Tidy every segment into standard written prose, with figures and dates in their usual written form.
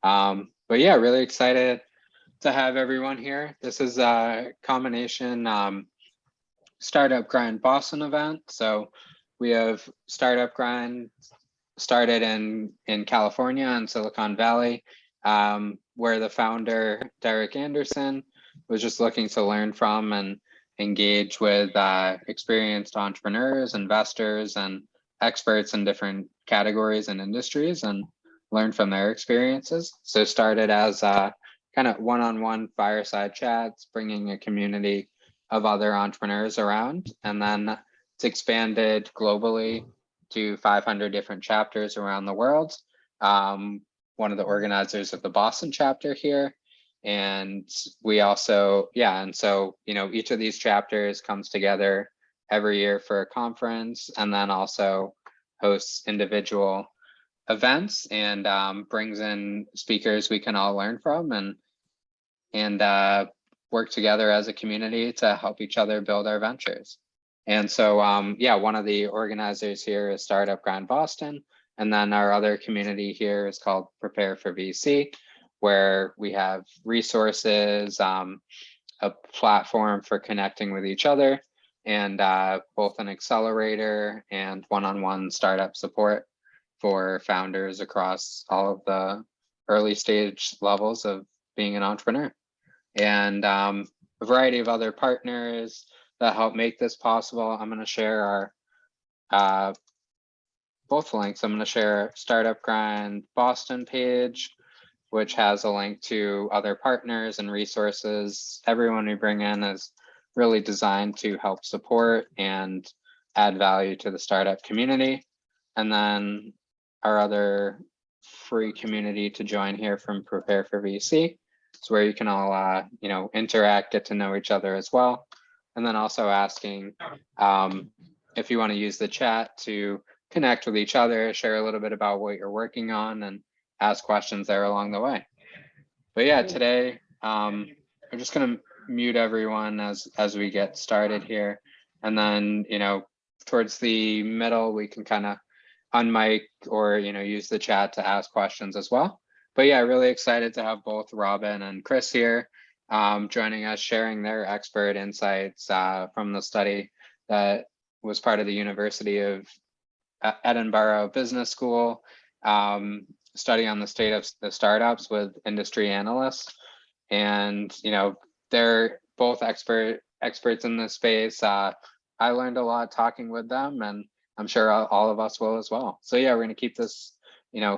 But yeah, really excited to have everyone here. This is a combination Startup Grind Boston event. So we have Startup Grind started in California in Silicon Valley, where the founder, Derek Anderson, was just looking to learn from and engage with experienced entrepreneurs, investors, and experts in different categories and industries and learn from their experiences. So started as kind of one-on-one fireside chats, bringing a community of other entrepreneurs around, and then it's expanded globally to 500 different chapters around the world. One of the organizers of the Boston chapter here. And we also, and so, each of these chapters comes together every year for a conference and then also hosts individual events and brings in speakers we can all learn from and work together as a community to help each other build our ventures. And so, one of the organizers here is Startup Grind Boston. And then our other community here is called Prepare for VC, where we have resources, a platform for connecting with each other, and both an accelerator and one-on-one startup support for founders across all of the early stage levels of being an entrepreneur. And a variety of other partners that help make this possible. I'm going to share our both links. I'm going to share Startup Grind Boston page, which has a link to other partners and resources. Everyone we bring in is really designed to help support and add value to the startup community. And then our other free community to join here from Prepare for VC. It's where you can all interact, get to know each other as well. And then also asking if you want to use the chat to connect with each other, share a little bit about what you're working on, and ask questions there along the way. But yeah, today I'm just going to mute everyone as we get started here, and then towards the middle we can kind of unmic or use the chat to ask questions as well. But yeah, really excited to have both Robin and Chris here joining us, sharing their expert insights from the study that was part of the University of Edinburgh Business School, study on the state of the startups with industry analysts. And they're both experts in this space. I learned a lot talking with them, and I'm sure all of us will as well. So yeah, we're going to keep this,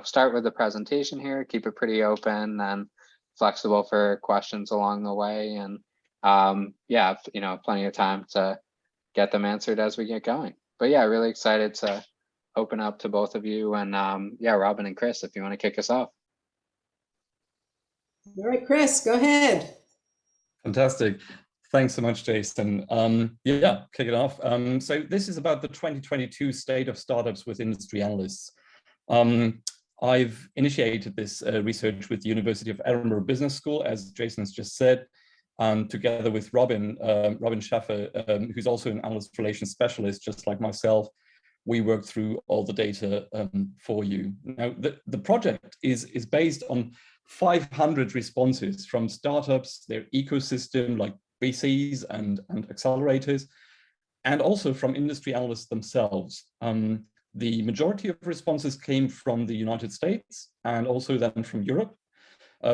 start with the presentation here, keep it pretty open and flexible for questions along the way. And plenty of time to get them answered as we get going. But yeah, really excited to open up to both of you. And Robin and Chris, if you want to kick us off. All right, Chris, go ahead. Fantastic. Thanks so much, Jason. Kick it off. So this is about the 2022 State of Startups with Industry Analysts. I've initiated this research with the University of Edinburgh Business School, as Jason has just said, together with Robin Schaffer, who's also an analyst relations specialist, just like myself. We worked through all the data for you. Now, the project is based on 500 responses from startups, their ecosystem, like VCs and accelerators, and also from industry analysts themselves. The majority of responses came from the United States and also then from Europe,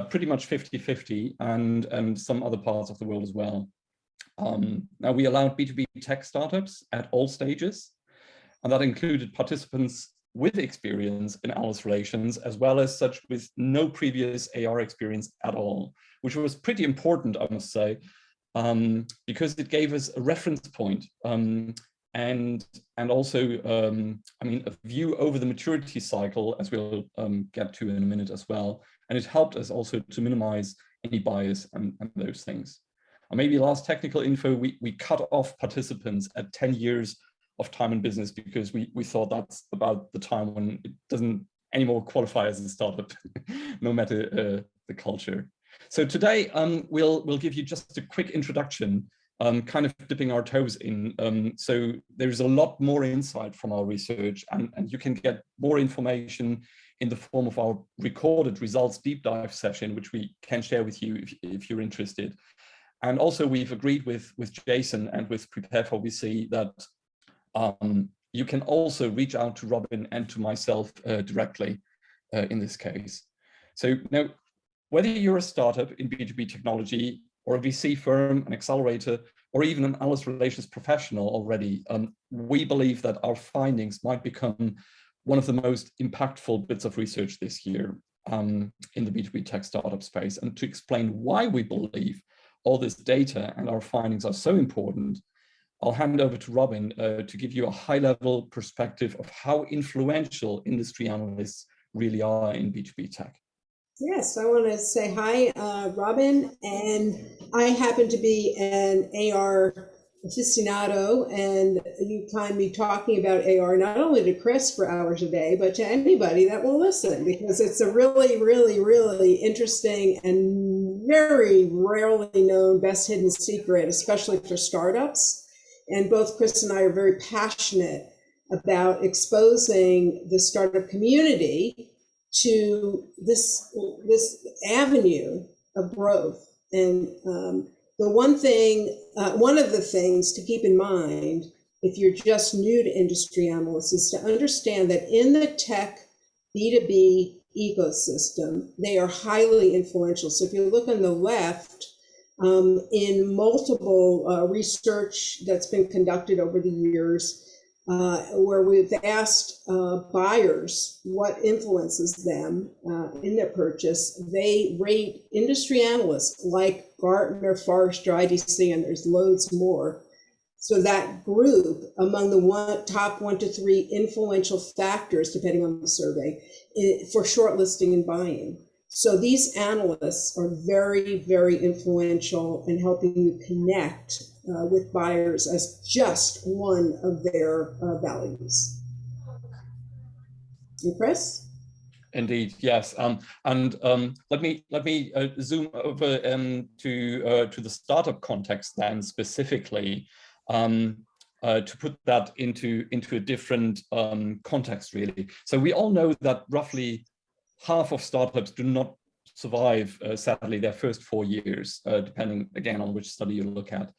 pretty much 50-50, and some other parts of the world as well. Now, we allowed B2B tech startups at all stages, and that included participants with experience in analyst relations, as well as such with no previous AR experience at all, which was pretty important, I must say, because it gave us a reference point and also, a view over the maturity cycle, as we'll get to in a minute as well. And it helped us also to minimize any bias and those things. And maybe last technical info, we cut off participants at 10 years of time in business because we thought that's about the time when it doesn't anymore qualify as a startup, no matter the culture. So today we'll give you just a quick introduction, kind of dipping our toes in. So there's a lot more insight from our research, and you can get more information in the form of our recorded results deep dive session, which we can share with you if you're interested. And also we've agreed with Jason and with Prepare for VC that you can also reach out to Robin and to myself directly in this case. So now, whether you're a startup in B2B technology or a VC firm, an accelerator, or even an analyst relations professional already, we believe that our findings might become one of the most impactful bits of research this year in the B2B tech startup space. And to explain why we believe all this data and our findings are so important, I'll hand over to Robin to give you a high-level perspective of how influential industry analysts really are in B2B tech. Yes, I want to say hi, Robin, and I happen to be an AR aficionado, and you find me talking about AR not only to Chris for hours a day, but to anybody that will listen, because it's a really, really, really interesting and very rarely known best hidden secret, especially for startups. And both Chris and I are very passionate about exposing the startup community to this avenue of growth. And one of the things to keep in mind if you're just new to industry analysts is to understand that in the tech B2B ecosystem, they are highly influential. So if you look on the left, in multiple research that's been conducted over the years, where we've asked buyers what influences them in their purchase, they rate industry analysts like Gartner, Forrester, IDC, and there's loads more. So that group among the top 1 to 3 influential factors, depending on the survey, for shortlisting and buying. So these analysts are very, very influential in helping you connect with buyers as just one of their values. And Chris? Indeed, yes. Let me zoom over to the startup context then specifically to put that into a different context really. So we all know that roughly half of startups do not survive, sadly, their first 4 years, depending again on which study you look at.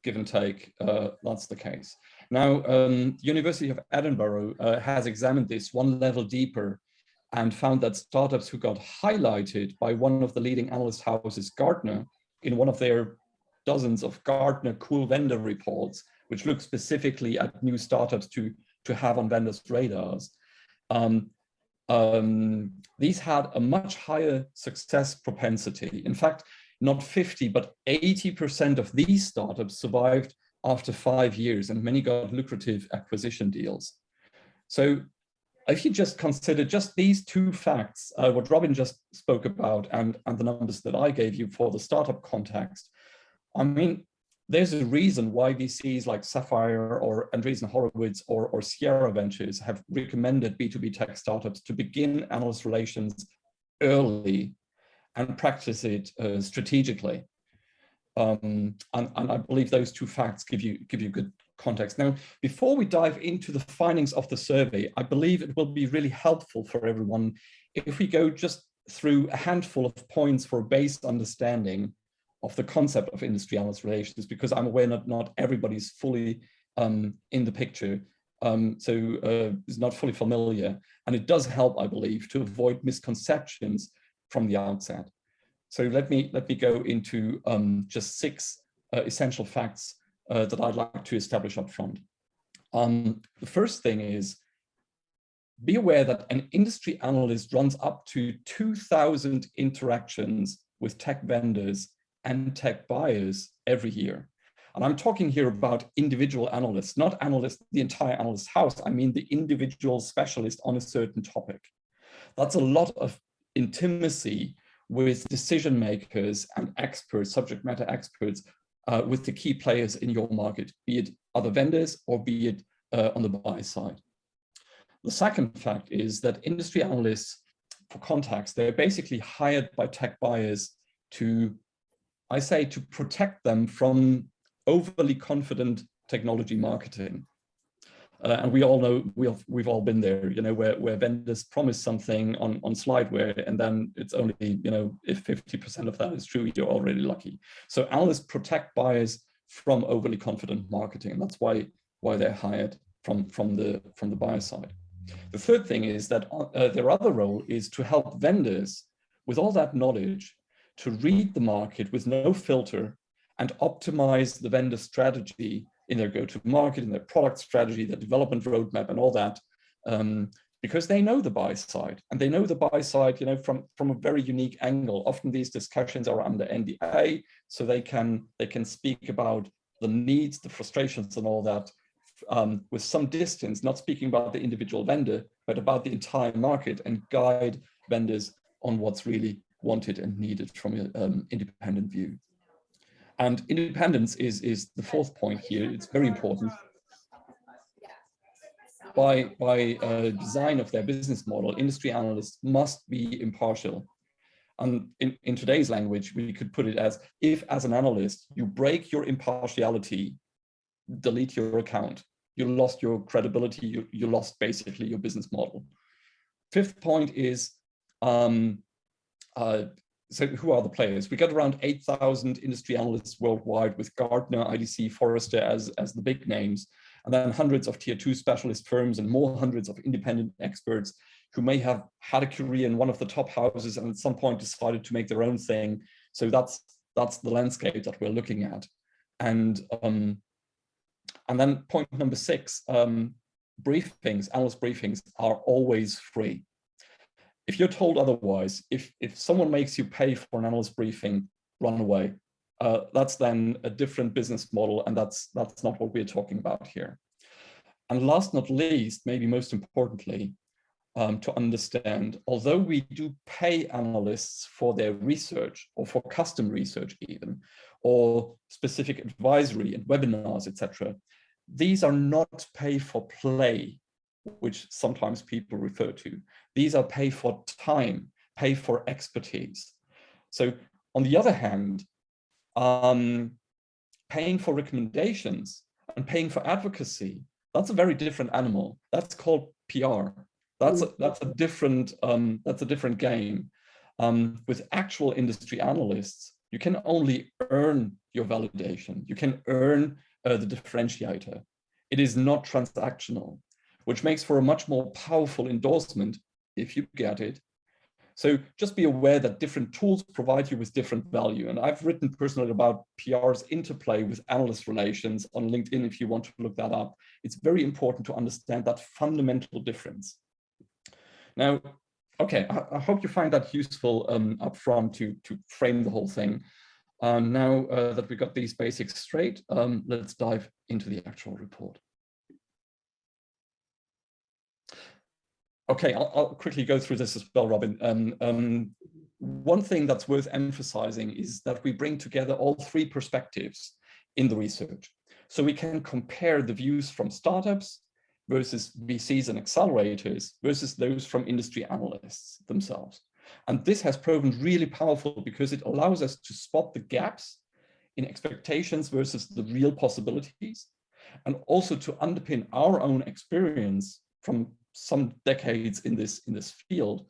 Give and take, that's the case. Now, University of Edinburgh has examined this one level deeper and found that startups who got highlighted by one of the leading analyst houses, Gartner, in one of their dozens of Gartner cool vendor reports, which look specifically at new startups to have on vendors' radars, these had a much higher success propensity. In fact, not 50, but 80% of these startups survived after 5 years, and many got lucrative acquisition deals. So if you just consider just these 2 facts, what Robin just spoke about and the numbers that I gave you for the startup context, I mean, there's a reason why VCs like Schaffer or Andreessen Horowitz or Sierra Ventures have recommended B2B tech startups to begin analyst relations early and practice it strategically. And I believe those 2 facts give you good context. Now, before we dive into the findings of the survey, I believe it will be really helpful for everyone if we go just through a handful of points for a base understanding of the concept of industry analyst relations, because I'm aware not everybody's fully in the picture, is not fully familiar. And it does help, I believe, to avoid misconceptions from the outset. So let me go into just 6 essential facts that I'd like to establish up front. The first thing is, be aware that an industry analyst runs up to 2,000 interactions with tech vendors and tech buyers every year. And I'm talking here about individual analysts, not analysts, the entire analyst house. I mean the individual specialist on a certain topic. That's a lot of intimacy with decision makers and experts, subject matter experts, with the key players in your market, be it other vendors or be it on the buy side. The second fact is that industry analysts, for context, they're basically hired by tech buyers to protect them from overly confident technology marketing. And we all know, we've all been there, you know, where vendors promise something on slideware, and then it's only, you know, if 50% of that is true, you're already lucky. So analysts protect buyers from overly confident marketing, and that's why they're hired from the buyer side. The third thing is that their other role is to help vendors with all that knowledge to read the market with no filter and optimize the vendor strategy in their go-to-market, in their product strategy, their development roadmap, and all that, because they know the buy side, and they know the buy side, you know, from a very unique angle. Often these discussions are under NDA, so they can speak about the needs, the frustrations, and all that with some distance, not speaking about the individual vendor, but about the entire market, and guide vendors on what's really wanted and needed from an independent view. And independence is the fourth point here. It's very important. By design of their business model, industry analysts must be impartial. And in today's language, we could put it as, if as an analyst, you break your impartiality, delete your account. You lost your credibility, you lost basically your business model. Fifth point is, so who are the players? We got around 8,000 industry analysts worldwide, with Gartner, IDC, Forrester as the big names, and then hundreds of tier 2 specialist firms and more hundreds of independent experts who may have had a career in one of the top houses and at some point decided to make their own thing. So that's the landscape that we're looking at. And then point number 6, briefings, analyst briefings are always free. If you're told otherwise, if someone makes you pay for an analyst briefing, run away. That's then a different business model, and that's not what we're talking about here. And last not least, maybe most importantly, to understand, although we do pay analysts for their research, or for custom research even, or specific advisory and webinars, etc., these are not pay for play, which sometimes people refer to. These are pay for time, pay for expertise. So on the other hand, paying for recommendations and paying for advocacy, that's a very different animal. That's called PR. That's a different game. With actual industry analysts, you can only earn your validation. You can earn the differentiator. It is not transactional, which makes for a much more powerful endorsement if you get it. So just be aware that different tools provide you with different value. And I've written personally about PR's interplay with analyst relations on LinkedIn if you want to look that up. It's very important to understand that fundamental difference. Now, okay, I hope you find that useful up front to frame the whole thing. Now that we got these basics straight, let's dive into the actual report. Okay, I'll quickly go through this as well, Robin. One thing that's worth emphasizing is that we bring together all 3 perspectives in the research. So we can compare the views from startups versus VCs and accelerators versus those from industry analysts themselves. And this has proven really powerful because it allows us to spot the gaps in expectations versus the real possibilities, and also to underpin our own experience from some decades in this field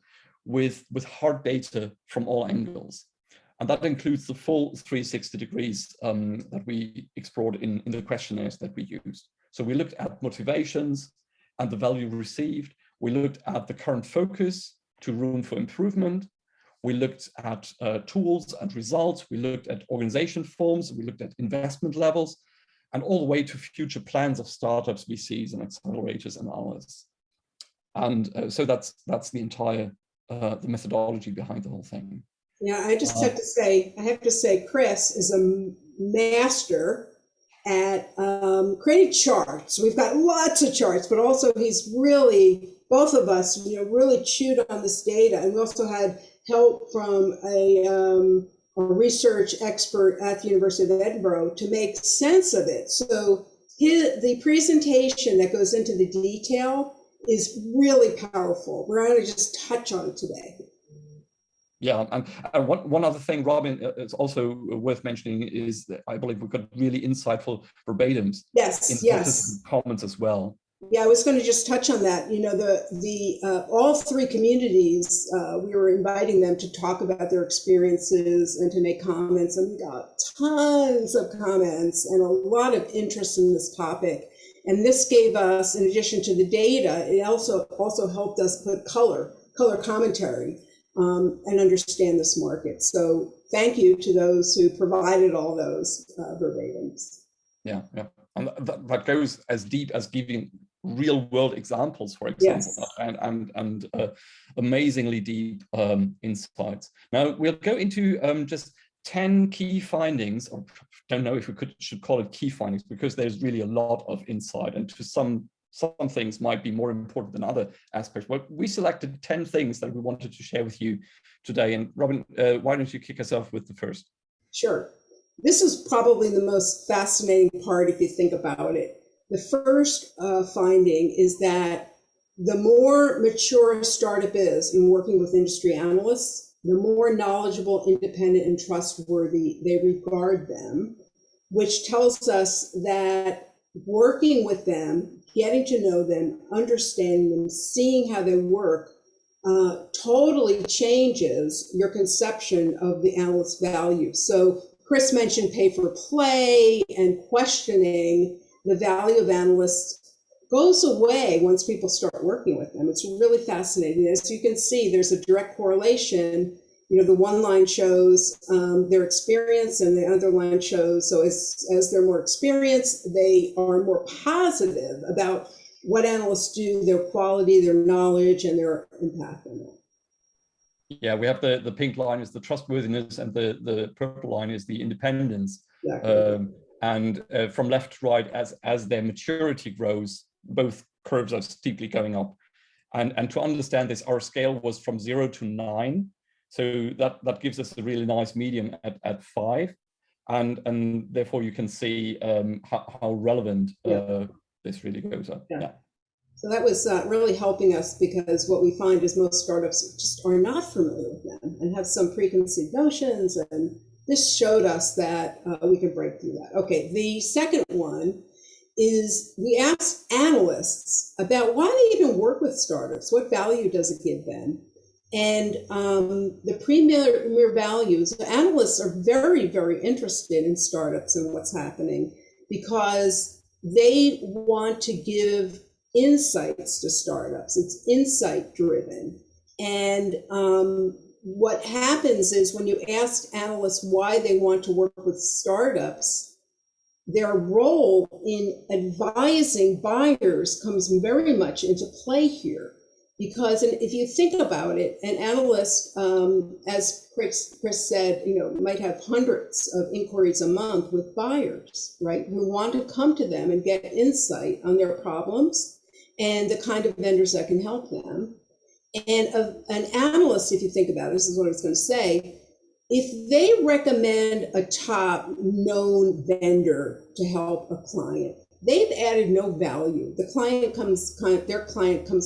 with hard data from all angles. And that includes the full 360 degrees that we explored in the questionnaires that we used. So we looked at motivations and the value received. We looked at the current focus to room for improvement. We looked at tools and results. We looked at organization forms. We looked at investment levels, and all the way to future plans of startups, VCs, and accelerators and others. And so that's the entire the methodology behind the whole thing. Yeah, I just have to say, Chris is a master at creating charts. We've got lots of charts, but also he's really, both of us, really chewed on this data. And we also had help from a research expert at the University of Edinburgh to make sense of it. So the presentation that goes into the detail is really powerful. We're going to just touch on it today. Yeah, and one other thing, Robin, is also worth mentioning is that I believe we've got really insightful verbatims in participant comments as well. Yeah, I was going to just touch on that. You know, the all three communities, we were inviting them to talk about their experiences and to make comments, and we got tons of comments and a lot of interest in this topic. And this gave us, in addition to the data, it also helped us put color commentary and understand this market. So thank you to those who provided all those verbatims. Yeah, yeah. And that goes as deep as giving real world examples, for example, yes. and amazingly deep insights. Now we'll go into just 10 key findings, or don't know if we should call it key findings, because there's really a lot of insight, and to some things might be more important than other aspects. But we selected 10 things that we wanted to share with you today. And Robin, why don't you kick us off with the first? Sure. This is probably the most fascinating part if you think about it. The first finding is that the more mature a startup is in working with industry analysts, the more knowledgeable, independent, and trustworthy they regard them, which tells us that working with them, getting to know them, understanding them, seeing how they work, totally changes your conception of the analyst's value. So Chris mentioned pay for play, and questioning the value of analysts goes away once people start working with them. It's really fascinating. As you can see, there's a direct correlation. You know, the one line shows their experience, and the other line shows, so as they're more experienced, they are more positive about what analysts do, their quality, their knowledge, and their impact on it. Yeah, we have the pink line is the trustworthiness, and the purple line is the independence. Exactly. And from left to right, as their maturity grows, both curves are steeply going up. And to understand this, our scale was from 0 to 9. So that gives us a really nice medium at 5. And therefore you can see how relevant this really goes up. Yeah. So that was really helping us, because what we find is most startups just are not familiar with them and have some preconceived notions, and this showed us that we can break through that. Okay, the second one is we asked analysts about why they even work with startups. What value does it give them? And the premier values, analysts are very, very interested in startups and what's happening, because they want to give insights to startups. It's insight driven. And what happens is when you ask analysts why they want to work with startups, their role in advising buyers comes very much into play here. Because if you think about it, an analyst, as Chris said, might have hundreds of inquiries a month with buyers, right, who want to come to them and get insight on their problems and the kind of vendors that can help them. And an analyst, if you think about it, this is what I was going to say, if they recommend a top known vendor to help a client, they've added no value. Their client comes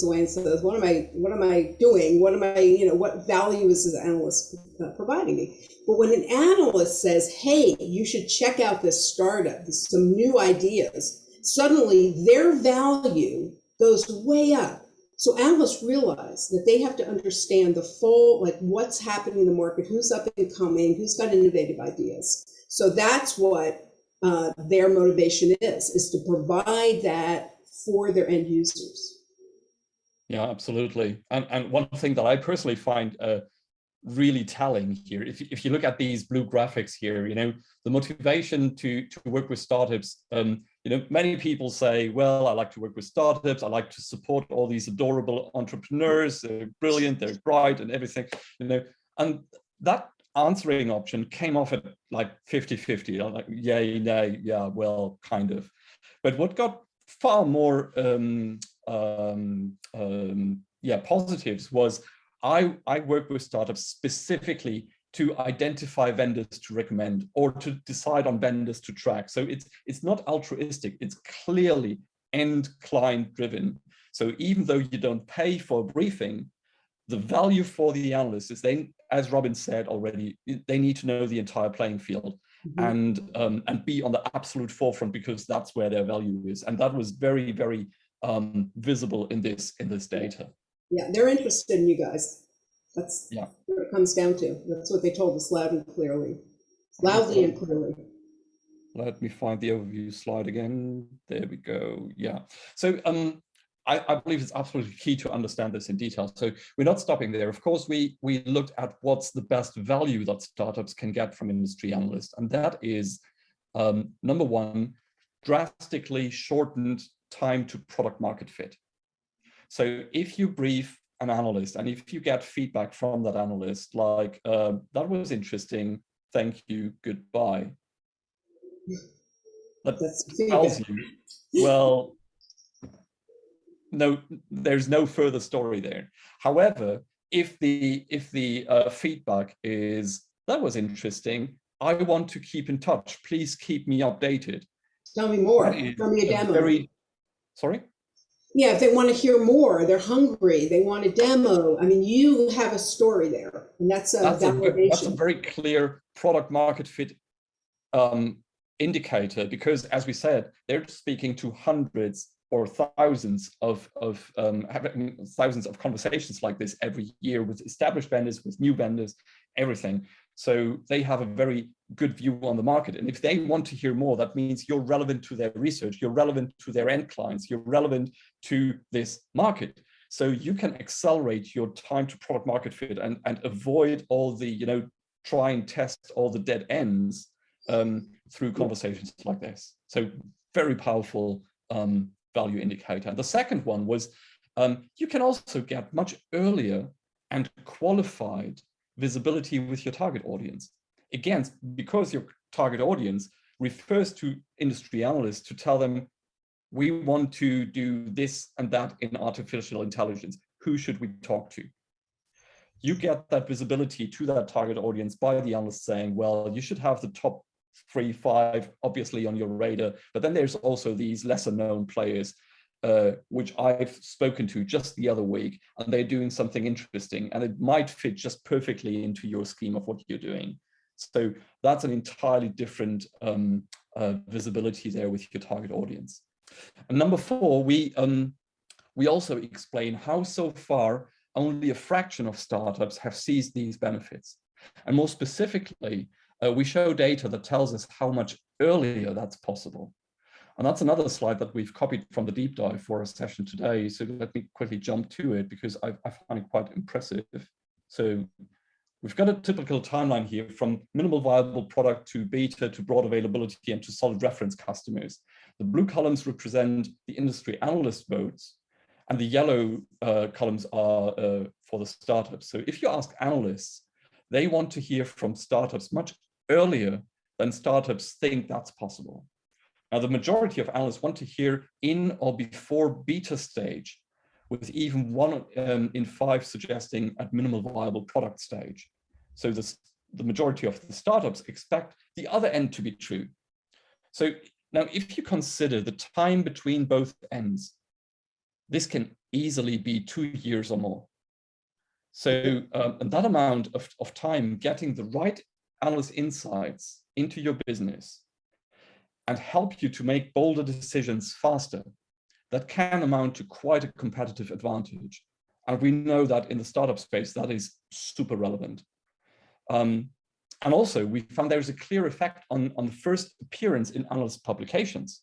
away and says, what am I doing? What value is this analyst providing me? But when an analyst says, hey, you should check out this startup, there's some new ideas, suddenly their value goes way up. So analysts realize that they have to understand the full, what's happening in the market, who's up and coming, who's got innovative ideas. So that's what their motivation is to provide that for their end users. Yeah, absolutely. And one thing that I personally find really telling here, if you look at these blue graphics here, the motivation to work with startups, many people say, well, I like to work with startups, I like to support all these adorable entrepreneurs, they're brilliant, they're bright and everything, and that answering option came off at like 50-50, like yay, nay, yeah, well, kind of. But what got far more positives was I work with startups specifically to identify vendors to recommend or to decide on vendors to track. So it's not altruistic, it's clearly end client driven. So even though you don't pay for a briefing, the value for the analyst is they, as Robin said already, they need to know the entire playing field and be on the absolute forefront, because that's where their value is. And that was very, very visible in this data. Yeah, they're interested in you guys. That's Yeah. what it comes down to. That's what they told us loudly and clearly. Loudly and clearly. Let me find the overview slide again. There we go. Yeah. So I believe it's absolutely key to understand this in detail. So we're not stopping there. Of course, we looked at what's the best value that startups can get from industry analysts. And that is, number one, drastically shortened time to product market fit. So if you brief an analyst and if you get feedback from that analyst, like, that was interesting, thank you, goodbye. That tells you, well, no, there's no further story there. However, if the feedback is, that was interesting, I want to keep in touch, please keep me updated. Tell me more. Tell me a demo. Sorry? Yeah, if they want to hear more, they're hungry, they want a demo. I mean, you have a story there, and that's a validation. That's a very clear product market fit indicator, because as we said, they're speaking to hundreds or thousands of having thousands of conversations like this every year with established vendors, with new vendors, everything. So they have a very good view on the market. And if they want to hear more, that means you're relevant to their research, you're relevant to their end clients, you're relevant to this market. So you can accelerate your time to product market fit and avoid all the, try and test all the dead ends through conversations like this. So very powerful value indicator. And the second one was, you can also get much earlier and qualified visibility with your target audience. Again, because your target audience refers to industry analysts to tell them, we want to do this and that in artificial intelligence. Who should we talk to? You get that visibility to that target audience by the analyst saying, well, you should have the top 3, 5, obviously on your radar, but then there's also these lesser known players, which I've spoken to just the other week, and they're doing something interesting, and it might fit just perfectly into your scheme of what you're doing. So that's an entirely different visibility there with your target audience. And number 4, we also explain how so far only a fraction of startups have seized these benefits. And more specifically, we show data that tells us how much earlier that's possible. And that's another slide that we've copied from the deep dive for our session today. So let me quickly jump to it because I find it quite impressive. So we've got a typical timeline here from minimal viable product to beta to broad availability and to solid reference customers. The blue columns represent the industry analyst votes, and the yellow columns are for the startups. So if you ask analysts, they want to hear from startups much earlier than startups think that's possible. Now, the majority of analysts want to hear in or before beta stage, with even 1 in 5 suggesting at minimal viable product stage. So the majority of the startups expect the other end to be true. So now, if you consider the time between both ends, this can easily be 2 years or more. So and that amount of time getting the right analyst insights into your business and help you to make bolder decisions faster, that can amount to quite a competitive advantage. And we know that in the startup space, that is super relevant. And also, we found there's a clear effect on the first appearance in analyst publications,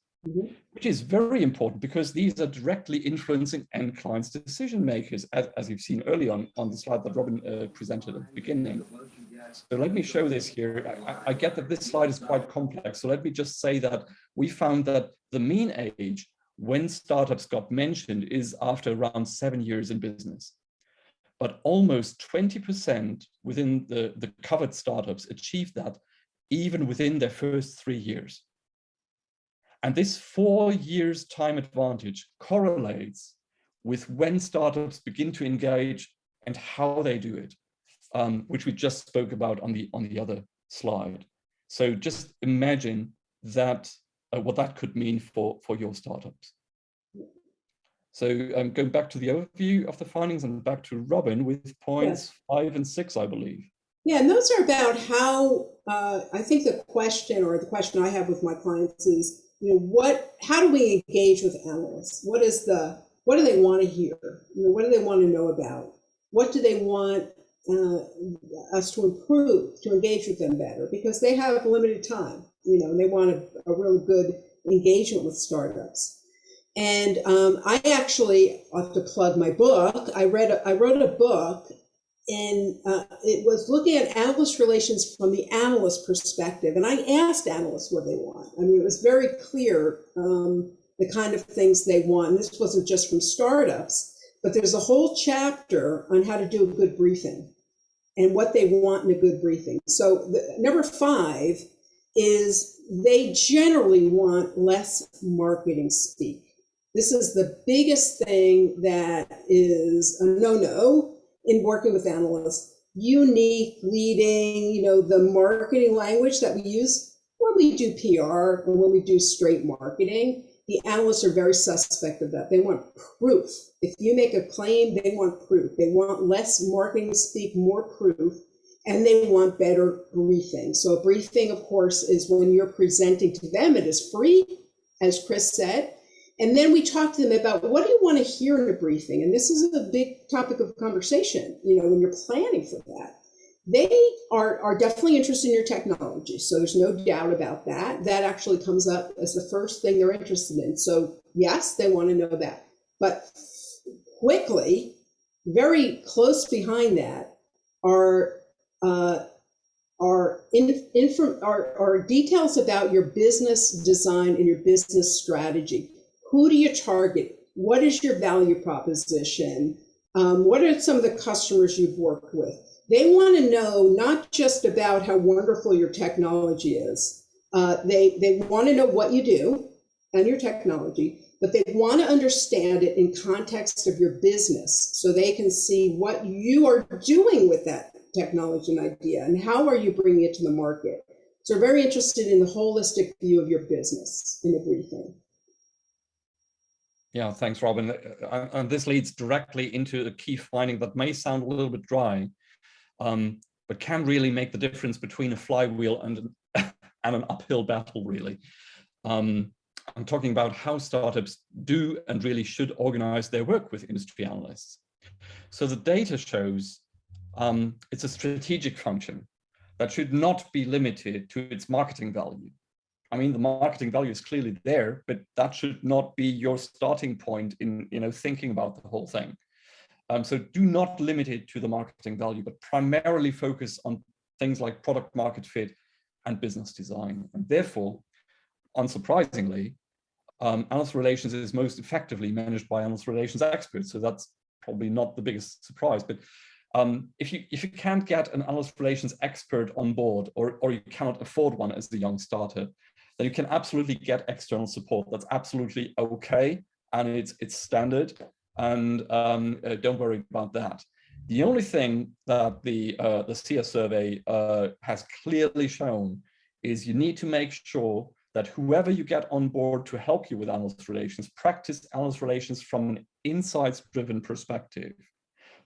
which is very important because these are directly influencing end clients' decision makers, as you've seen earlier on the slide that Robin presented at the beginning. So let me show this here. I get that this slide is quite complex. So let me just say that we found that the mean age when startups got mentioned is after around 7 years in business. But almost 20% within the covered startups achieved that even within their first 3 years. And this 4 years time advantage correlates with when startups begin to engage and how they do it, which we just spoke about on the other slide. So just imagine that what that could mean for your startups. So going back to the overview of the findings and back to Robin with points 5 and 6, I believe. Yeah, and those are about how, I think the question I have with my clients is, how do we engage with analysts? What do they want to hear? What do they want to know about? What do they want us to improve, to engage with them better? Because they have limited time, and they want a really good engagement with startups. And I actually have to plug my book. I wrote a book, and it was looking at analyst relations from the analyst perspective. And I asked analysts what they want. I mean, it was very clear the kind of things they want. And this wasn't just from startups, but there's a whole chapter on how to do a good briefing and what they want in a good briefing. So number 5 is they generally want less marketing speak. This is the biggest thing that is a no-no in working with analysts. Unique, leading, the marketing language that we use when we do PR or when we do straight marketing, the analysts are very suspect of that. They want proof. If you make a claim, they want proof. They want less marketing speak, more proof, and they want better briefing. So a briefing, of course, is when you're presenting to them. It is free, as Chris said. And then we talk to them about, what do you want to hear in a briefing? And this is a big topic of conversation, when you're planning for that. They are definitely interested in your technology. So there's no doubt about that. That actually comes up as the first thing they're interested in. So yes, they want to know that. But quickly, very close behind that are details about your business design and your business strategy. Who do you target? What is your value proposition? What are some of the customers you've worked with? They want to know not just about how wonderful your technology is. They want to know what you do and your technology, but they want to understand it in context of your business so they can see what you are doing with that technology and idea and how are you bringing it to the market. So they're very interested in the holistic view of your business in the briefing. Yeah, thanks, Robin. And this leads directly into a key finding that may sound a little bit dry, but can really make the difference between a flywheel and an uphill battle, really. I'm talking about how startups do and really should organize their work with industry analysts. So the data shows it's a strategic function that should not be limited to its marketing value. I mean, the marketing value is clearly there, but that should not be your starting point in thinking about the whole thing. So do not limit it to the marketing value, but primarily focus on things like product market fit and business design. And therefore, unsurprisingly, analyst relations is most effectively managed by analyst relations experts. So that's probably not the biggest surprise. But if you can't get an analyst relations expert on board, or you cannot afford one as a young startup, then you can absolutely get external support. That's absolutely okay, and it's standard. And don't worry about that. The only thing that the CS survey has clearly shown is you need to make sure that whoever you get on board to help you with analyst relations, practice analyst relations from an insights-driven perspective,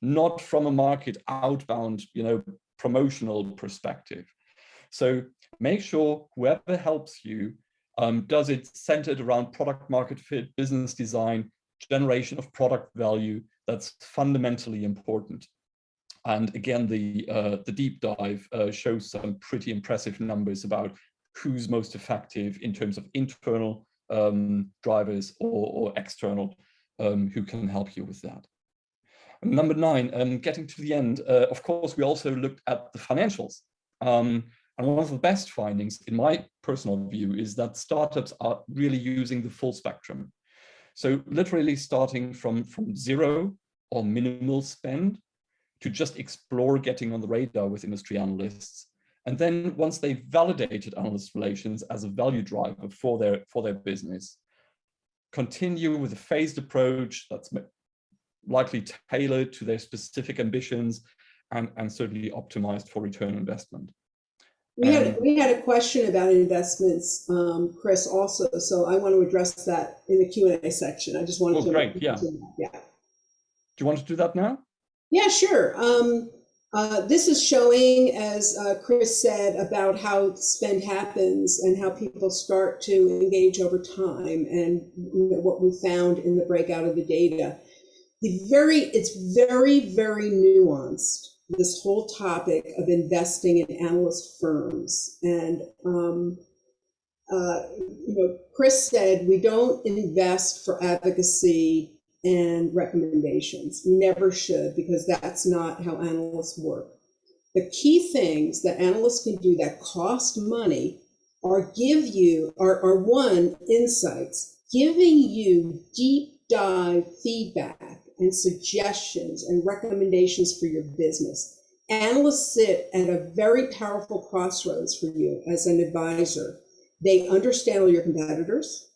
not from a market outbound, promotional perspective. So make sure whoever helps you does it centered around product market fit, business design, generation of product value. That's fundamentally important. And again, the deep dive shows some pretty impressive numbers about who's most effective in terms of internal drivers or external who can help you with that. Number 9, getting to the end, of course, we also looked at the financials. And one of the best findings, in my personal view, is that startups are really using the full spectrum. So literally starting from zero or minimal spend to just explore getting on the radar with industry analysts. And then once they've validated analyst relations as a value driver for their business, continue with a phased approach that's likely tailored to their specific ambitions and certainly optimized for return on investment. We had a question about investments, Chris, also. So I want to address that in the Q&A section. I just wanted to. Great, yeah. Yeah. Do you want to do that now? Yeah, sure. This is showing, as Chris said, about how spend happens and how people start to engage over time, and what we found in the breakout of the data. It's very nuanced, this whole topic of investing in analyst firms. And Chris said we don't invest for advocacy and recommendations. We never should, because that's not how analysts work. The key things that analysts can do that cost money are one, insights, giving you deep dive feedback and suggestions and recommendations for your business. Analysts sit at a very powerful crossroads for you as an advisor. They understand all your competitors.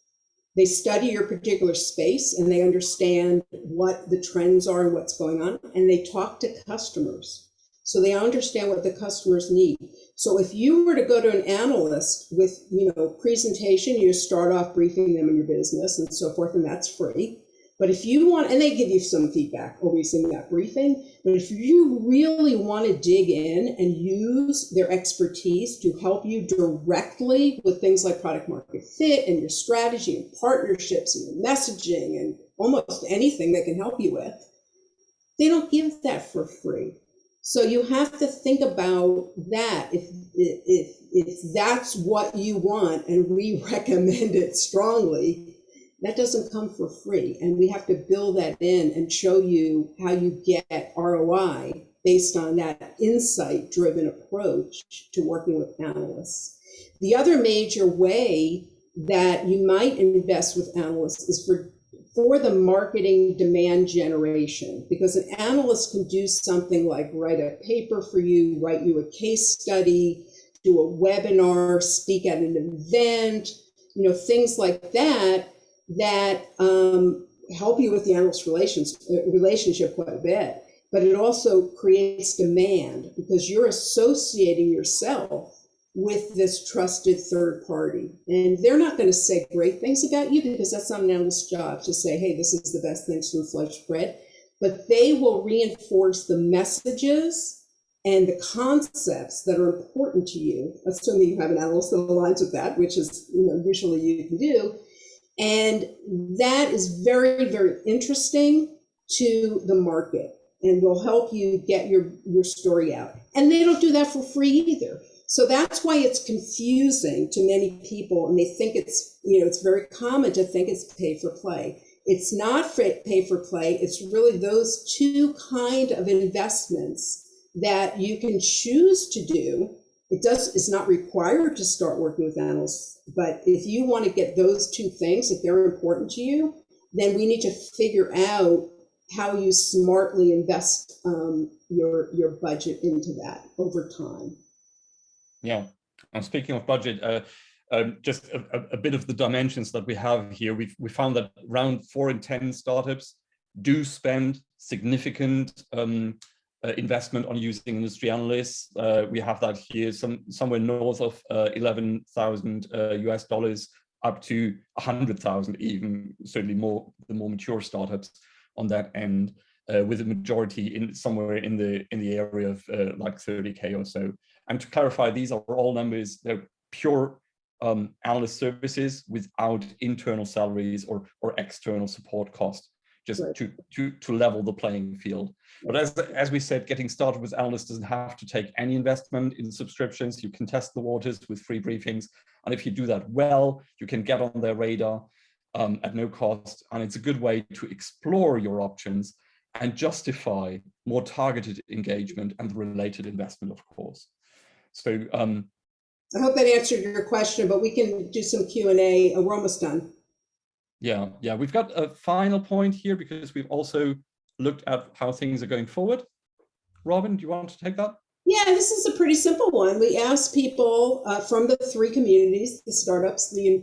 They study your particular space, and they understand what the trends are and what's going on, and they talk to customers. So they understand what the customers need. So if you were to go to an analyst with, presentation, you start off briefing them in your business and so forth, and that's free. But if you want, and they give you some feedback always in that briefing, but if you really want to dig in and use their expertise to help you directly with things like product market fit and your strategy and partnerships and your messaging and almost anything they can help you with, they don't give that for free. So you have to think about that. If that's what you want, and we recommend it strongly, that doesn't come for free. And we have to build that in and show you how you get ROI based on that insight-driven approach to working with analysts. The other major way that you might invest with analysts is for the marketing demand generation, because an analyst can do something like write a paper for you, write you a case study, do a webinar, speak at an event, things like that help you with the analyst relationship quite a bit. But it also creates demand, because you're associating yourself with this trusted third party. And they're not going to say great things about you, because that's not an analyst's job to say, hey, this is the best thing since sliced bread. But they will reinforce the messages and the concepts that are important to you, assuming you have an analyst that aligns with that, which is usually you can do. And that is very, very interesting to the market, and will help you get your story out. And they don't do that for free either. So that's why it's confusing to many people, and they think it's very common to think it's pay for play. It's not pay for play. It's really those two kind of investments that you can choose to do. It's not required to start working with analysts, but if you want to get those two things, if they're important to you, then we need to figure out how you smartly invest your budget into that over time. Yeah, and speaking of budget, just a bit of the dimensions that we have here. We found that around 4 in 10 startups do spend significant investment on using industry analysts. We have that here, somewhere north of $11,000 US, up to 100,000, even certainly the more mature startups on that end, with a majority somewhere in the area of like 30K or so. And to clarify, these are all numbers. They're pure analyst services without internal salaries or external support costs, just right, to level the playing field. But as we said, getting started with analysts doesn't have to take any investment in subscriptions. You can test the waters with free briefings. And if you do that well, you can get on their radar at no cost. And it's a good way to explore your options and justify more targeted engagement and related investment, of course. So I hope that answered your question, but we can do some Q&A. We're almost done. Yeah, we've got a final point here, because we've also looked at how things are going forward. Robin, do you want to take that? Yeah, this is a pretty simple one. We asked people from the three communities, the startups, the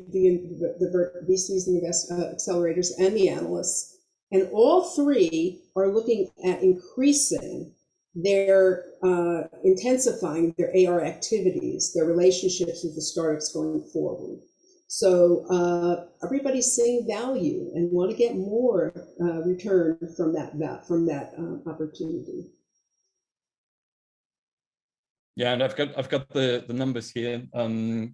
VCs, the accelerators, and the analysts, and all three are looking at increasing their intensifying their AR activities, their relationships with the startups going forward. So everybody's seeing value and want to get more return from that opportunity. Yeah, and I've got the numbers here, and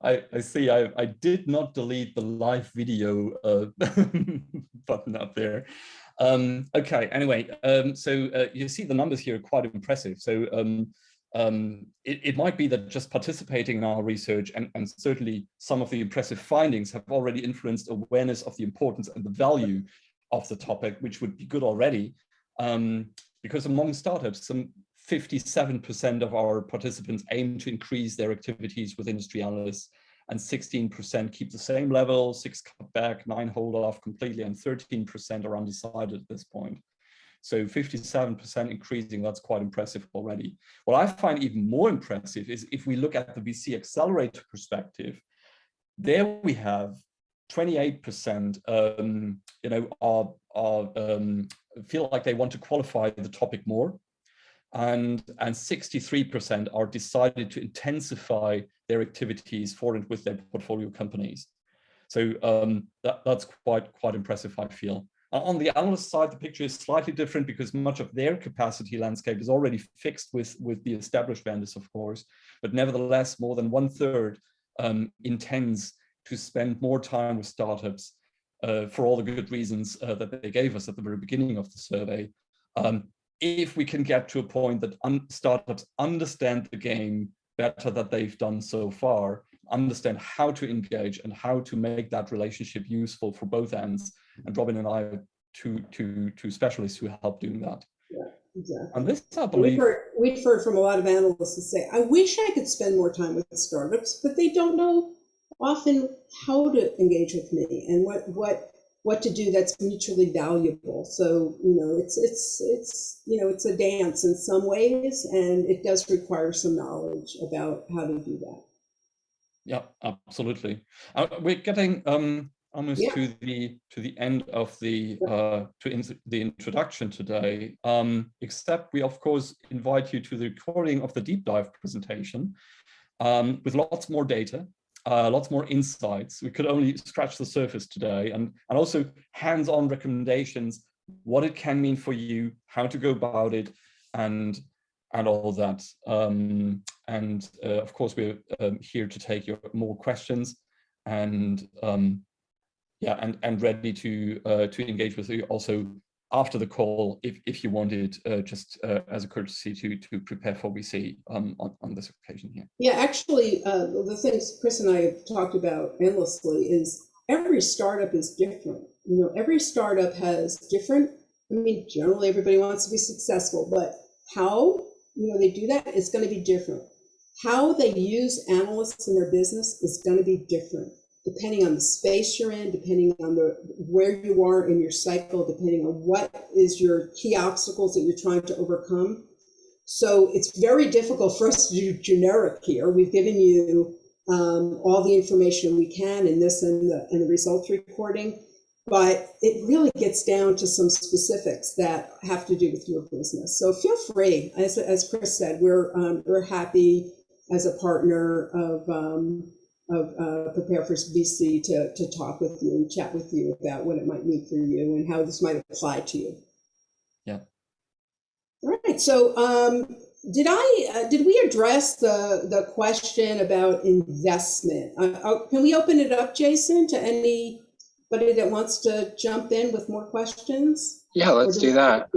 I see I did not delete the live video button up there. Okay, anyway, so you see the numbers here are quite impressive. So it might be that just participating in our research and certainly some of the impressive findings have already influenced awareness of the importance and the value of the topic, which would be good already. Because among startups, some 57% of our participants aim to increase their activities with industry analysts, and 16% keep the same level, 6 cut back, 9 hold off completely, and 13% are undecided at this point. So 57% increasing, that's quite impressive already. What I find even more impressive is if we look at the VC accelerator perspective, there we have 28% feel like they want to qualify the topic more, and 63% are decided to intensify their activities for and with their portfolio companies. So that's quite impressive, I feel. On the analyst side, the picture is slightly different because much of their capacity landscape is already fixed with the established vendors, of course, but nevertheless, more than 1/3 intends to spend more time with startups for all the good reasons that they gave us at the very beginning of the survey. If we can get to a point that startups understand the game better than they've done so far, understand how to engage and how to make that relationship useful for both ends. And Robin and I are two specialists who help doing that. Yeah, exactly. And this, I believe, we've heard from a lot of analysts who say, I wish I could spend more time with startups, but they don't know often how to engage with me and what to do that's mutually valuable. So, it's a dance in some ways, and it does require some knowledge about how to do that. Yeah, absolutely. We're getting almost to the end of the introduction today. Except we of course invite you to the recording of the deep dive presentation with lots more data, lots more insights. We could only scratch the surface today, and also hands-on recommendations, what it can mean for you, how to go about it, and all that. Of course, we're here to take your more questions, and ready to engage with you also after the call if you wanted, just as a courtesy to prepare for VC on this occasion here. Yeah, actually, the things Chris and I have talked about endlessly is every startup is different. Every startup has different. Generally everybody wants to be successful, but how they do that is going to be different. How they use analysts in their business is going to be different, depending on the space you're in, depending on where you are in your cycle, depending on what is your key obstacles that you're trying to overcome. So it's very difficult for us to do generic here. We've given you all the information we can in this and the results recording, but it really gets down to some specifics that have to do with your business. So feel free, as Chris said, we're happy as a partner of Prepare for VC to talk with you and chat with you about what it might mean for you and how this might apply to you. Yeah. All right. So did we address the question about investment? Can we open it up, Jason, to anybody that wants to jump in with more questions? Yeah, let's do that.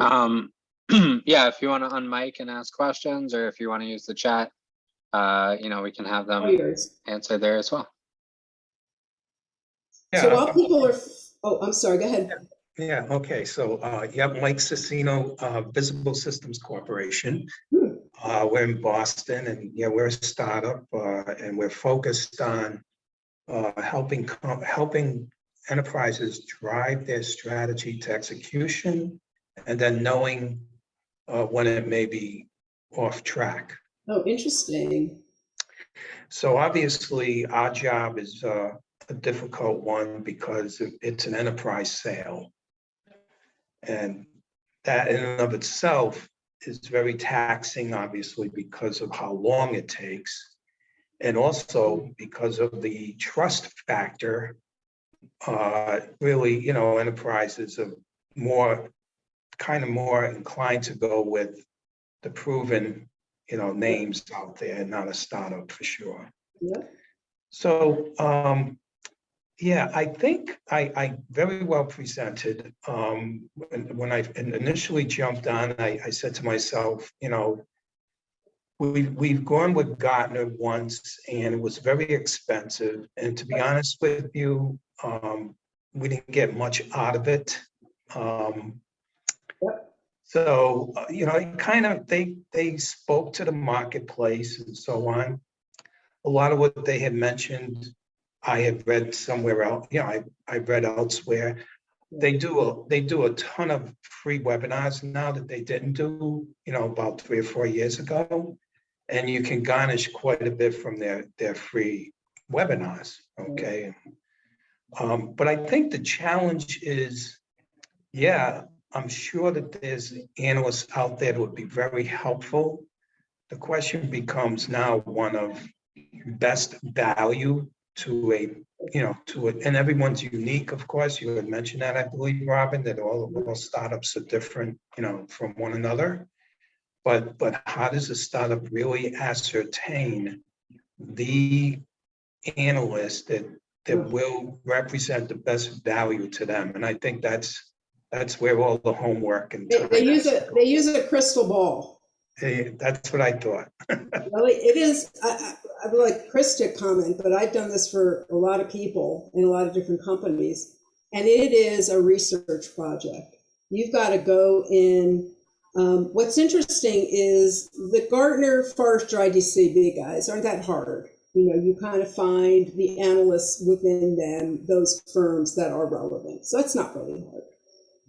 Yeah, if you want to unmic and ask questions, or if you want to use the chat, we can have them answer there as well. Yeah. So while people are, I'm sorry, go ahead. Yeah, okay. So, Mike Cicino, Visible Systems Corporation. We're in Boston, and we're a startup, and we're focused on helping enterprises drive their strategy to execution, and then knowing when it may be off track. Oh, interesting. So obviously our job is a difficult one because it's an enterprise sale. And that in and of itself is very taxing, obviously, because of how long it takes. And also because of the trust factor, really, enterprises are more inclined to go with the proven, names out there, not a startup for sure. Yeah. So, yeah, I think I very well presented. When I initially jumped on, I said to myself, we've gone with Gartner once, and it was very expensive. And to be honest with you, we didn't get much out of it. So, it kind of, they spoke to the marketplace and so on. A lot of what they had mentioned, I had read somewhere else. I read elsewhere. They do a ton of free webinars now that they didn't do, about 3 or 4 years ago, and you can garnish quite a bit from their free webinars. Okay, but I think the challenge is, yeah, I'm sure that there's analysts out there that would be very helpful. The question becomes now one of best value to and everyone's unique, of course. You had mentioned that, I believe, Robin, that all startups are different, from one another. But how does a startup really ascertain the analyst that will represent the best value to them? And I think that's where all the homework and time They use a crystal ball. That's what I thought. Really, it is. I would like Chris to comment, but I've done this for a lot of people in a lot of different companies, and it is a research project. You've got to go in. What's interesting is the Gartner, Forrester, IDC big guys aren't that hard. You kind of find the analysts within them, those firms that are relevant. So it's not really hard.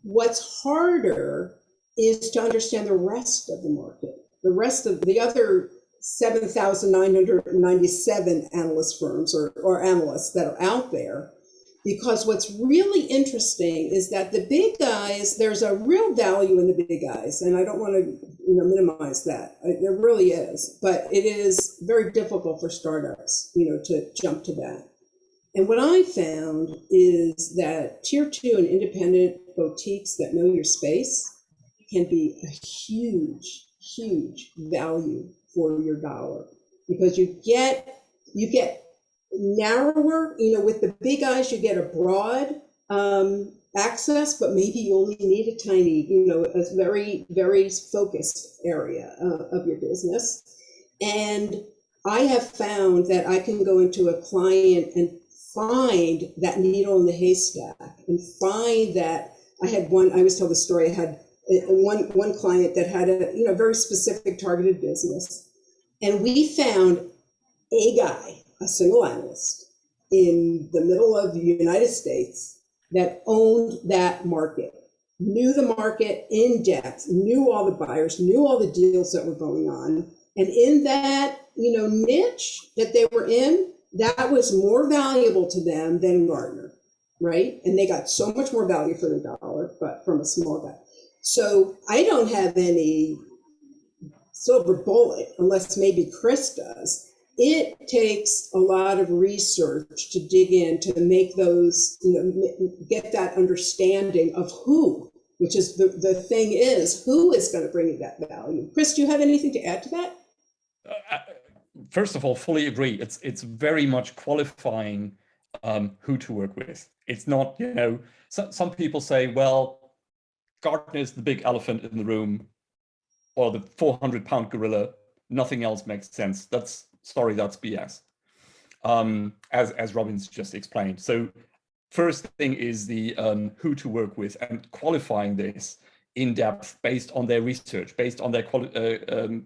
What's harder is to understand the rest of the market, the rest of the other 7,997 analyst firms or analysts that are out there. Because what's really interesting is that the big guys, there's a real value in the big guys, and I don't want to minimize that. There really is, but it is very difficult for startups, to jump to that. And what I found is that tier 2 and independent boutiques that know your space can be a huge, huge value for your dollar, because you get narrower, with the big guys, you get a broad access, but maybe you only need a tiny, a very, very focused area of your business. And I have found that I can go into a client and find that needle in the haystack, and find that I always tell the story, I had one client that had a very specific targeted business, and we found a guy, a single analyst in the middle of the United States that owned that market, knew the market in depth, knew all the buyers, knew all the deals that were going on, and in that niche that they were in, that was more valuable to them than Gartner, right? And they got so much more value for the dollar, but from a small guy. So I don't have any silver bullet, unless maybe Chris does. It takes a lot of research to dig in, to make those, get that understanding of who, which is the thing is, who is going to bring you that value. Chris, do you have anything to add to that? First of all, fully agree. It's very much qualifying who to work with. It's not, some people say, well, Gartner is the big elephant in the room, or the 400-pound gorilla. Nothing else makes sense. That's BS. As Robin's just explained. So first thing is the who to work with, and qualifying this in depth based on their research, based on their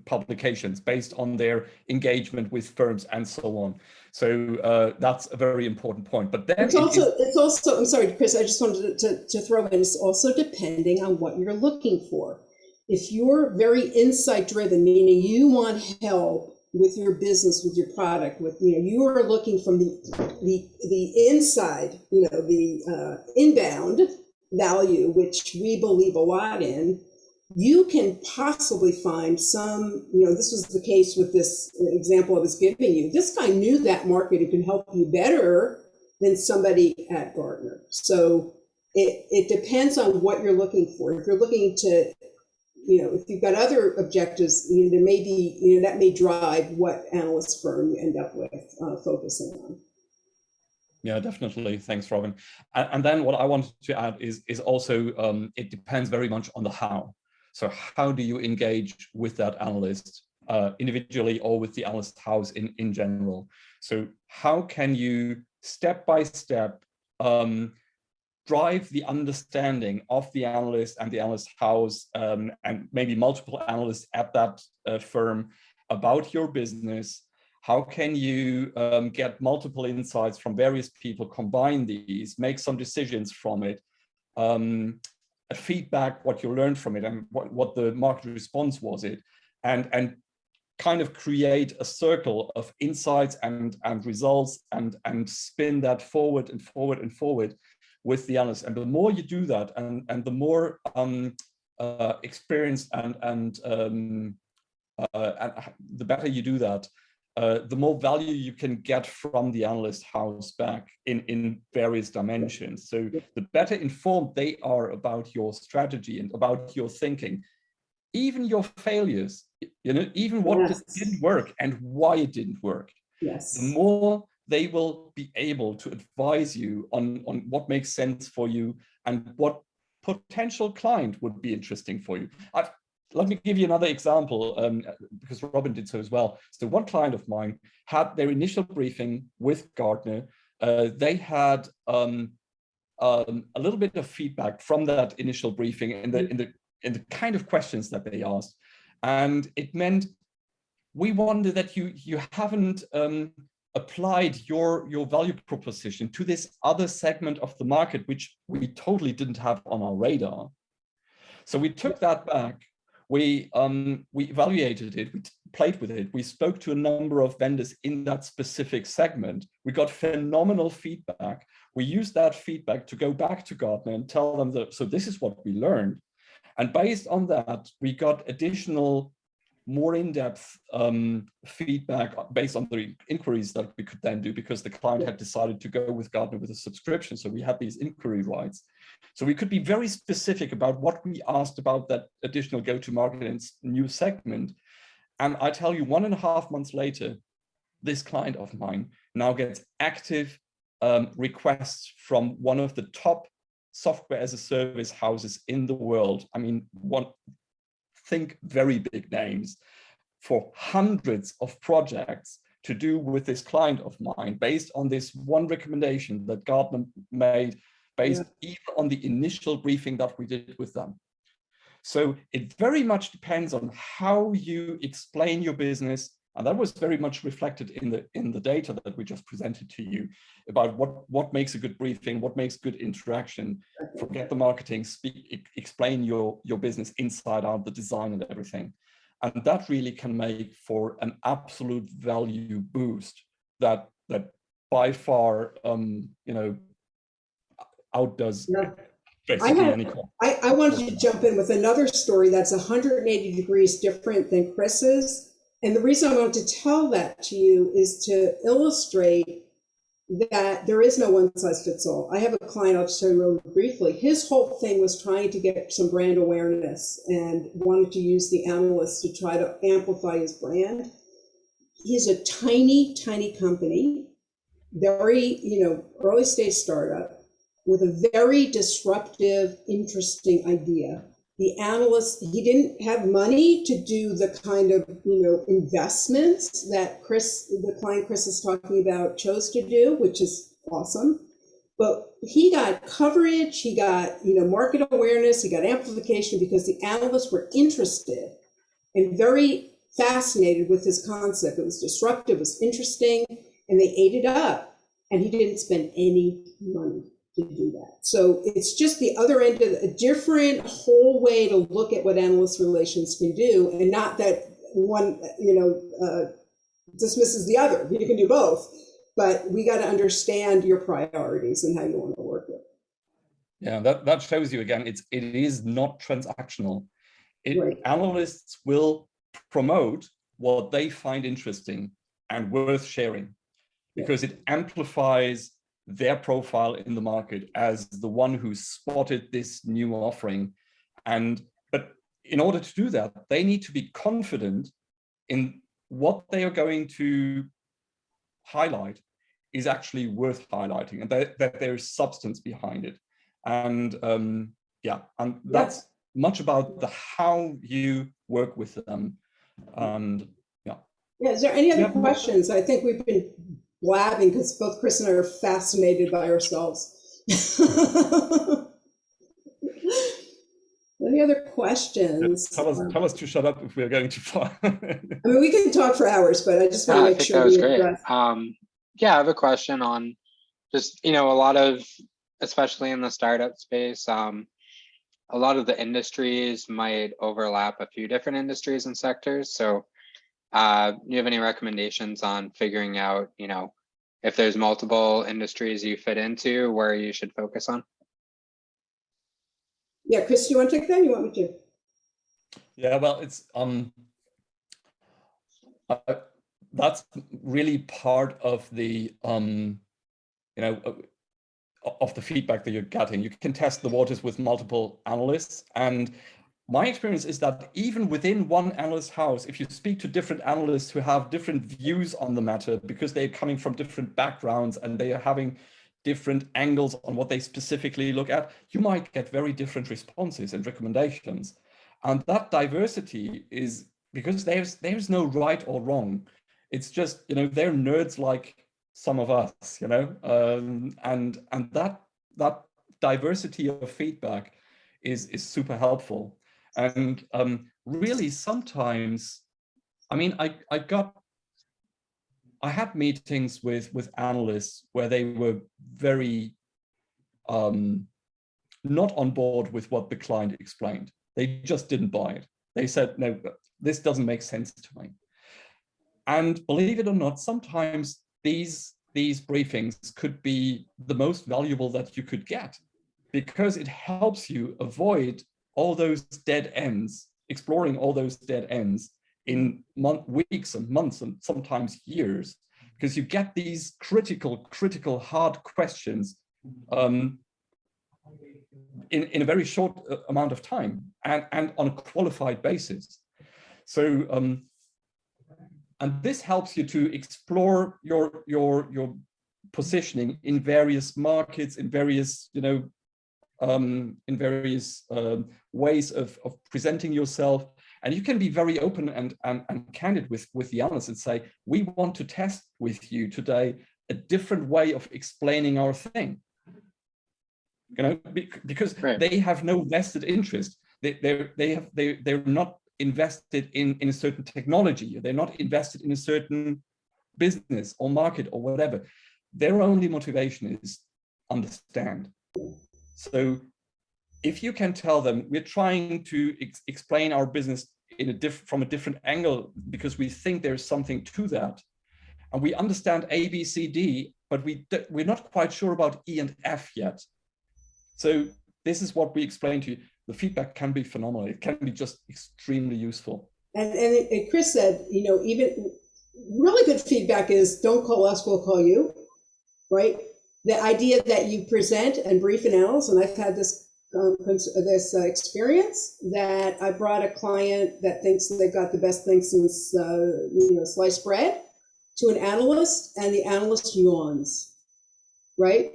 publications, based on their engagement with firms, and so on. So that's a very important point. But then it's also, I'm sorry, Chris, I just wanted to throw in, it's also depending on what you're looking for. If you're very insight driven, meaning you want help with your business, with your product, with, you are looking from the inside, the inbound value, which we believe a lot in, you can possibly find some, this was the case with this example I was giving you. This guy knew that market and can help you better than somebody at Gartner. So it depends on what you're looking for. If you're looking to, if you've got other objectives, there may be, that may drive what analyst firm you end up with focusing on. Yeah, definitely. Thanks, Robin. And then what I wanted to add is also, it depends very much on the how. So how do you engage with that analyst individually or with the analyst house in general? So how can you step by step drive the understanding of the analyst and the analyst house and maybe multiple analysts at that firm about your business? How can you get multiple insights from various people, combine these, make some decisions from it, feedback what you learned from it and what the market response was it, and kind of create a circle of insights and results and spin that forward and forward and forward with the analyst. And the more you do that and the more experienced and the better you do that, the more value you can get from the analyst house back in various dimensions. So the better informed they are about your strategy and about your thinking, even your failures, even what didn't work and why it didn't work, the more they will be able to advise you on what makes sense for you and what potential client would be interesting for you. Let me give you another example, because Robin did so as well. So one client of mine had their initial briefing with Gartner. They had a little bit of feedback from that initial briefing in the kind of questions that they asked. And it meant, we wonder that you haven't applied your value proposition to this other segment of the market, which we totally didn't have on our radar. So we took that back. We evaluated it, we played with it, we spoke to a number of vendors in that specific segment. We got phenomenal feedback. We used that feedback to go back to Gartner and tell them that, so this is what we learned. And based on that, we got additional, more in-depth feedback based on the inquiries that we could then do, because the client had decided to go with Gartner with a subscription. So we had these inquiry rights. So we could be very specific about what we asked about that additional go-to-market and new segment. And I tell you, 1.5 months later, this client of mine now gets active requests from one of the top software as a service houses in the world. I mean, think very big names, for hundreds of projects to do with this client of mine based on this one recommendation that Gartner made, based even on the initial briefing that we did with them. So it very much depends on how you explain your business. And that was very much reflected in the data that we just presented to you about what makes a good briefing, what makes good interaction. Forget the marketing, explain your business inside out, the design and everything. And that really can make for an absolute value boost that by far, outdoes basically any call. I wanted to jump in with another story that's 180 degrees different than Chris's. And the reason I wanted to tell that to you is to illustrate that there is no one size fits all. I have a client, I'll just tell you really briefly. His whole thing was trying to get some brand awareness and wanted to use the analysts to try to amplify his brand. He's a tiny, tiny company, very, early stage startup with a very disruptive, interesting idea. The analyst, he didn't have money to do the kind of, investments that the client Chris is talking about, chose to do, which is awesome. But he got coverage, he got, market awareness, he got amplification because the analysts were interested and very fascinated with this concept. It was disruptive, it was interesting, and they ate it up. And he didn't spend any money to do that. So it's just the other end of a different whole way to look at what analyst relations can do, and not that one, dismisses the other. You can do both, but we got to understand your priorities and how you want to work it. Yeah, that shows you again, it is not transactional. Right. Analysts will promote what they find interesting and worth sharing, because it amplifies their profile in the market as the one who spotted this new offering. But in order to do that, they need to be confident in what they are going to highlight is actually worth highlighting, and that there's substance behind it. And yeah, and that's much about the how you work with them. And yeah, is there any other questions? I think we've been blabbing because both Chris and I are fascinated by ourselves. Any other questions? Tell us to shut up if we're going too far. I mean, we can talk for hours, but I just want to make sure we address. Yeah, I have a question on just, a lot of, especially in the startup space, a lot of the industries might overlap a few different industries and sectors. So you have any recommendations on figuring out, if there's multiple industries you fit into, where you should focus on? Yeah, Chris, do you want to take that? You want me to? Yeah, well, it's that's really part of the of the feedback that you're getting. You can test the waters with multiple analysts, and my experience is that even within one analyst house, if you speak to different analysts who have different views on the matter, because they're coming from different backgrounds and they are having different angles on what they specifically look at, you might get very different responses and recommendations. And that diversity is because there's no right or wrong. It's just, they're nerds like some of us, and that diversity of feedback is super helpful. And really sometimes, I mean, I had meetings with analysts where they were very not on board with what the client explained. They just didn't buy it. They said, no, this doesn't make sense to me. And believe it or not, sometimes these briefings could be the most valuable that you could get, because it helps you avoid all those dead ends, exploring all those dead ends in weeks and months and sometimes years, because you get these critical hard questions in a very short amount of time and on a qualified basis. So and this helps you to explore your positioning in various markets, in various ways of presenting yourself. And you can be very open and candid with the analysts and say, we want to test with you today a different way of explaining our thing. Because they have no vested interest. They're not invested in a certain technology. They're not invested in a certain business or market or whatever. Their only motivation is understand. So if you can tell them, we're trying to explain our business from a different angle because we think there's something to that, and we understand A, B, C, D, but we're not quite sure about E and F yet. So this is what we explain to you. The feedback can be phenomenal. It can be just extremely useful. And Chris said, even really good feedback is don't call us, we'll call you, right? The idea that you present and brief an analyst, and I've had this experience that I brought a client that thinks they've got the best thing since sliced bread to an analyst, and the analyst yawns, right?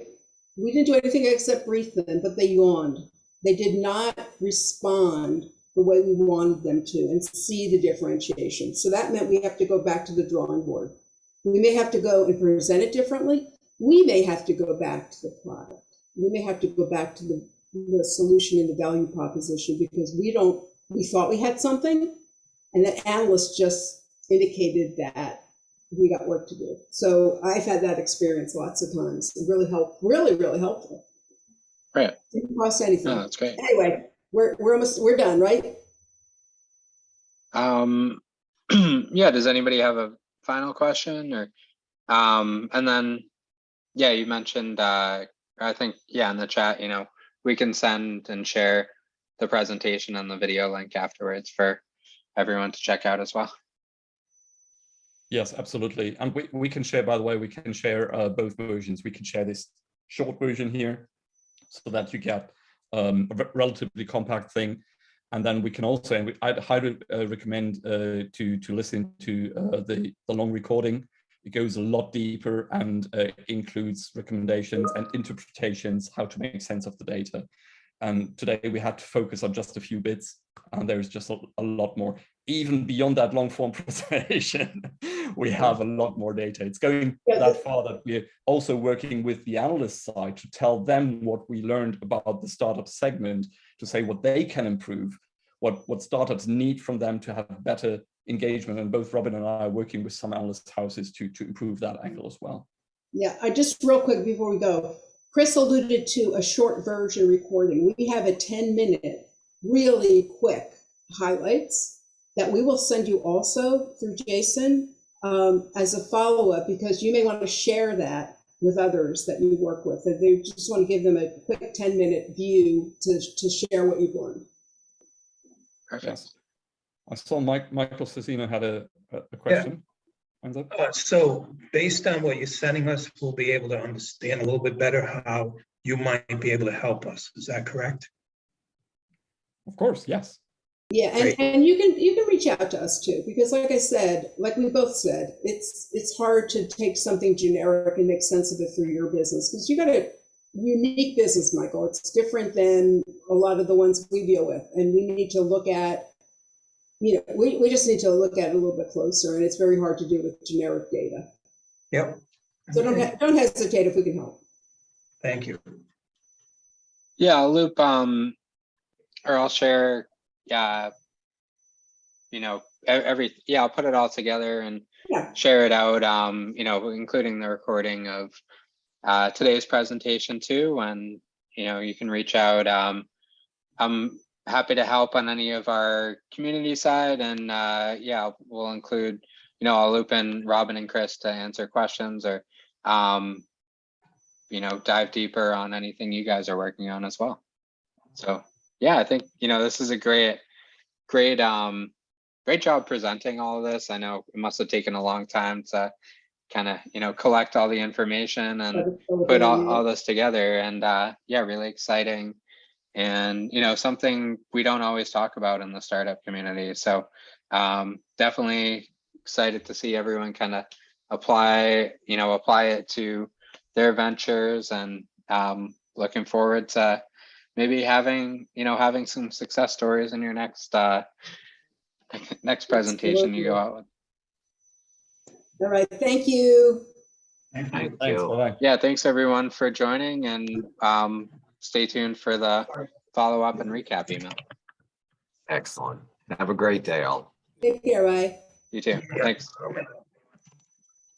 We didn't do anything except brief them, but they yawned. They did not respond the way we wanted them to and see the differentiation. So that meant we have to go back to the drawing board. We may have to go and present it differently. We may have to go back to the product. We may have to go back to the solution and the value proposition, because we thought we had something, and the analyst just indicated that we got work to do. So I've had that experience lots of times. It really helped, really helpful. Right. Didn't cost anything. No, that's great. Anyway, we're done, right? Yeah, does anybody have a final question? Or and then you mentioned I think in the chat, we can send and share the presentation and the video link afterwards for everyone to check out as well. Yes, absolutely. And we can share, by the way, we can share both versions. We can share this short version here so that you get a relatively compact thing. And then we can also, and I'd highly recommend to listen to the long recording. It goes a lot deeper and includes recommendations and interpretations, how to make sense of the data. And today we had to focus on just a few bits, and there's just a lot more. Even beyond that long form presentation, we have a lot more data. It's going that far that we're also working with the analyst side to tell them what we learned about the startup segment, to say what they can improve, what startups need from them to have better engagement. And both Robin and I are working with some analyst houses to improve that angle as well. Yeah, I just real quick before we go, Chris alluded to a short version recording. We have a 10-minute, really quick highlights that we will send you also through Jason as a follow-up, because you may want to share that with others that you work with. That they just want to give them a quick 10-minute view to share what you've learned. Perfect. Yes. I saw Michael Cecino had a question. Yeah. So based on what you're sending us, we'll be able to understand a little bit better how you might be able to help us. Is that correct? Of course, yes. Yeah, and you can reach out to us too, because like I said, like we both said, it's hard to take something generic and make sense of it for your business, because you got a unique business, Michael. It's different than a lot of the ones we deal with, and we need to look at, we just need to look at it a little bit closer, and it's very hard to do with generic data. Yep. So don't hesitate if we can help. Thank you. Yeah, I'll loop or I'll share, I'll put it all together and share it out, including the recording of today's presentation too. And, you can reach out. I'm happy to help on any of our community side. And we'll include, I'll loop in Robin and Chris to answer questions or, dive deeper on anything you guys are working on as well. So yeah, I think, this is a great job presenting all of this. I know it must have taken a long time to kind of, collect all the information and put all this together. And really exciting. And, something we don't always talk about in the startup community. So definitely excited to see everyone kind of apply it to their ventures, and looking forward to maybe having some success stories in your next presentation you go out with. All right, thank you. Thank Thanks. you. Bye-bye. Yeah, thanks everyone for joining, and stay tuned for the follow-up and recap email. Excellent. Have a great day, all. Take care, bye. You too. Yeah. Thanks.